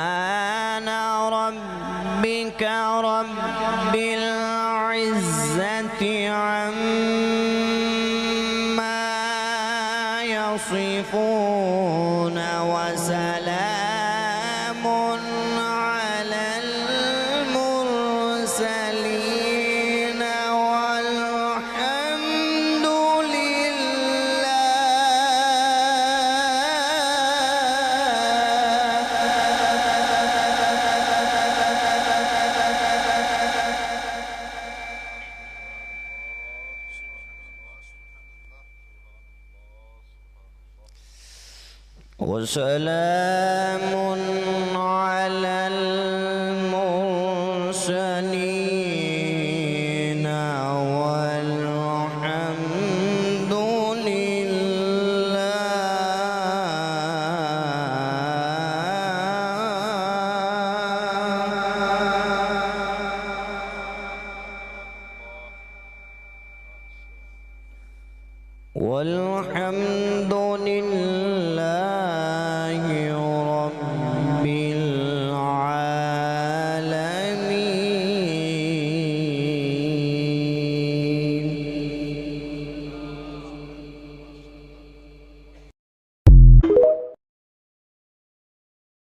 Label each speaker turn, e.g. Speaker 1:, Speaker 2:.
Speaker 1: سبحان ربك رب العزة عما يصفون وسلام على المرسلين والحمد وسلام على المرسلين والحمد لله